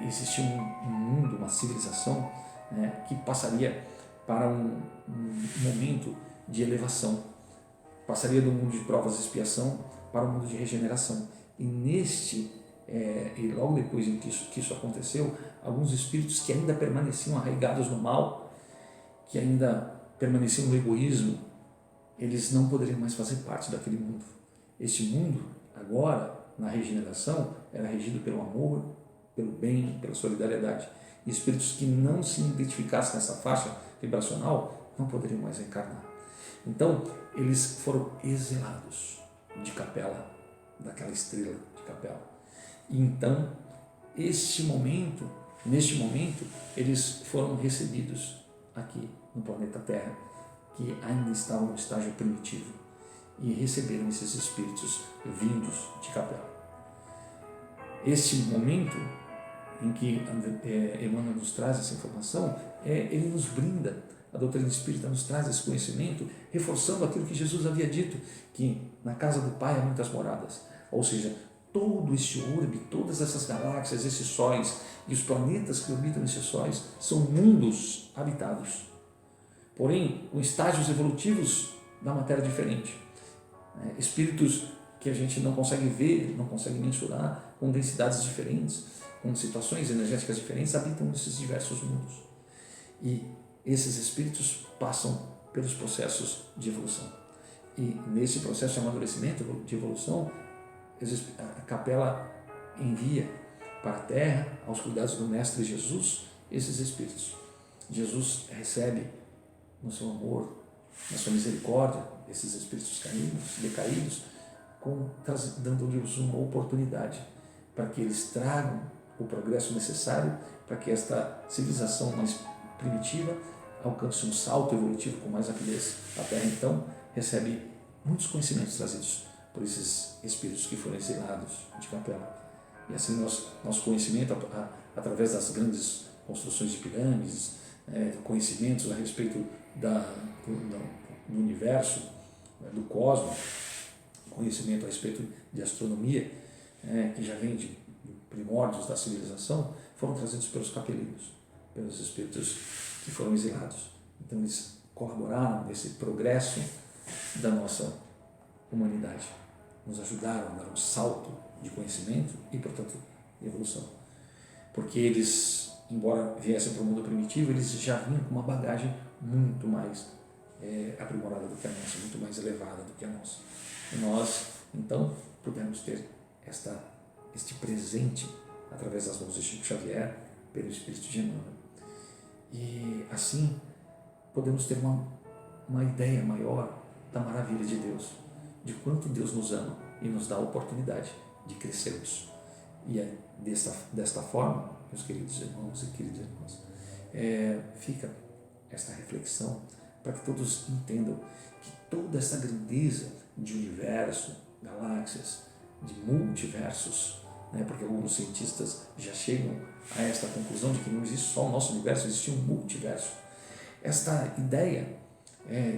existia um mundo, uma civilização, né, que passaria para um momento de elevação, passaria do mundo de provas e expiação para o mundo de regeneração. E logo depois em que isso aconteceu, alguns espíritos que ainda permaneciam arraigados no mal, que ainda permaneciam no egoísmo, eles não poderiam mais fazer parte daquele mundo. Este mundo, agora, na regeneração, era regido pelo amor, pelo bem, pela solidariedade. E espíritos que não se identificassem nessa faixa vibracional não poderiam mais encarnar. Então, eles foram exilados de Capela, daquela estrela de Capela. E então, neste momento, eles foram recebidos aqui no planeta Terra, que ainda estava no estágio primitivo. e receberam esses espíritos vindos de Capela. Este momento em que Emmanuel nos traz essa informação, ele nos brinda, a doutrina espírita nos traz esse conhecimento, reforçando aquilo que Jesus havia dito, que na casa do Pai há muitas moradas, ou seja, todo este orbe, todas essas galáxias, esses sóis e os planetas que orbitam esses sóis são mundos habitados, porém com estágios evolutivos da matéria diferente, espíritos que a gente não consegue ver, não consegue mensurar, com densidades diferentes, com situações energéticas diferentes, habitam nesses diversos mundos. E esses espíritos passam pelos processos de evolução. E nesse processo de amadurecimento, de evolução, a Capela envia para a Terra, aos cuidados do Mestre Jesus, esses espíritos. Jesus recebe no seu amor, na sua misericórdia, esses espíritos caídos, decaídos, dando-lhes uma oportunidade para que eles tragam o progresso necessário para que esta civilização mais primitiva alcance um salto evolutivo com mais rapidez. A Terra, então, recebe muitos conhecimentos trazidos por esses espíritos que foram exilados de Capela. E assim, nosso conhecimento, através das grandes construções de pirâmides, conhecimentos a respeito do universo, do cosmos, conhecimento a respeito de astronomia, que já vem de primórdios da civilização, foram trazidos pelos capelinos, pelos espíritos que foram exilados. Então eles colaboraram nesse progresso da nossa humanidade, nos ajudaram a dar um salto de conhecimento e, portanto, de evolução. Porque eles, embora viessem para o mundo primitivo, eles já vinham com uma bagagem muito mais aprimorada do que a nossa, muito mais elevada do que a nossa. E nós, então, pudemos ter este presente através das mãos de Chico Xavier, pelo Espírito de Emmanuel. E assim podemos ter uma ideia maior da maravilha de Deus, de quanto Deus nos ama e nos dá a oportunidade de crescermos. E desta forma, meus queridos irmãos e queridas irmãs, fica esta reflexão para que todos entendam que toda essa grandeza de universo, galáxias, de multiversos, porque alguns cientistas já chegam a esta conclusão de que não existe só o nosso universo, existe um multiverso. Esta ideia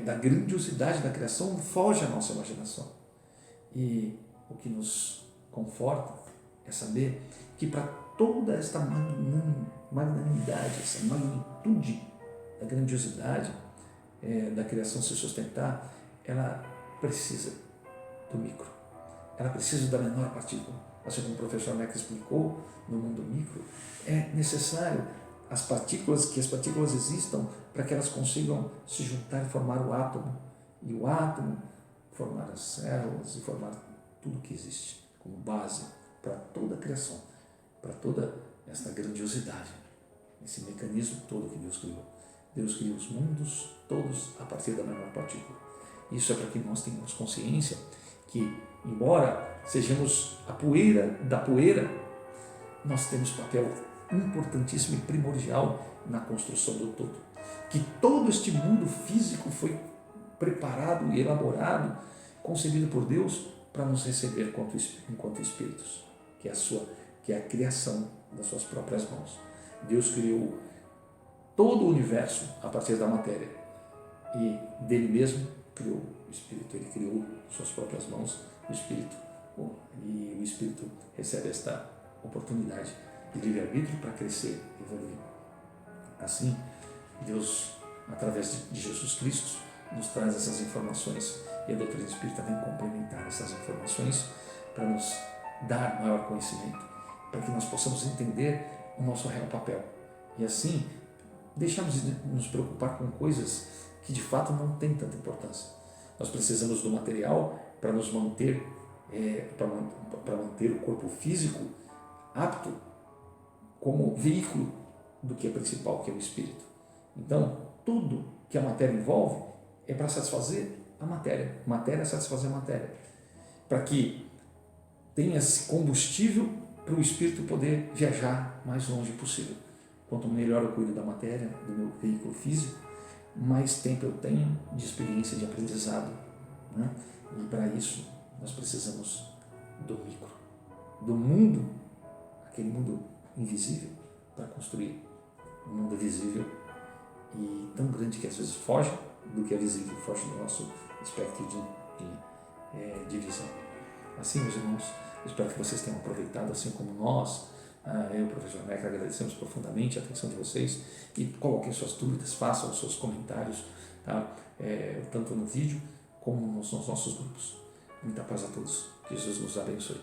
da grandiosidade da criação foge à nossa imaginação. E o que nos conforta é saber que para toda esta magnanimidade, essa magnitude da grandiosidade da criação se sustentar, ela precisa do micro, ela precisa da menor partícula. Assim como o professor Neck explicou, no mundo micro, é necessário que as partículas existam para que elas consigam se juntar e formar o átomo, e o átomo formar as células e formar tudo que existe como base para toda a criação, para toda esta grandiosidade, esse mecanismo todo que Deus criou. Deus criou os mundos todos a partir da menor partícula. Isso é para que nós tenhamos consciência que, embora sejamos a poeira da poeira, nós temos papel importantíssimo e primordial na construção do todo. Que todo este mundo físico foi preparado e elaborado, concebido por Deus para nos receber enquanto espíritos, que é a criação das suas próprias mãos. Deus criou todo o universo a partir da matéria e dele mesmo criou o Espírito. Ele criou suas próprias mãos, o Espírito, e o Espírito recebe esta oportunidade de livre-arbítrio para crescer e evoluir. Assim, Deus, através de Jesus Cristo, nos traz essas informações e a doutrina espírita vem complementar essas informações para nos dar maior conhecimento, para que nós possamos entender o nosso real papel e assim deixarmos de nos preocupar com coisas que de fato não têm tanta importância. Nós precisamos do material para nos manter, para manter o corpo físico apto como veículo do que é principal, que é o espírito. Então, tudo que a matéria envolve é para satisfazer a matéria satisfazer a matéria, para que tenha esse combustível para o espírito poder viajar mais longe possível. Quanto melhor eu cuido da matéria, do meu veículo físico, mais tempo eu tenho de experiência, de aprendizado, E para isso, nós precisamos do micro, do mundo, aquele mundo invisível, para construir um mundo visível e tão grande que às vezes foge do que é visível, foge do nosso espectro de visão. Assim, meus irmãos, espero que vocês tenham aproveitado, assim como nós, eu e o professor Neca, agradecemos profundamente a atenção de vocês e coloquem suas dúvidas, façam os seus comentários, tá? Tanto no vídeo como nos nossos grupos. Muita paz a todos. Que Jesus nos abençoe.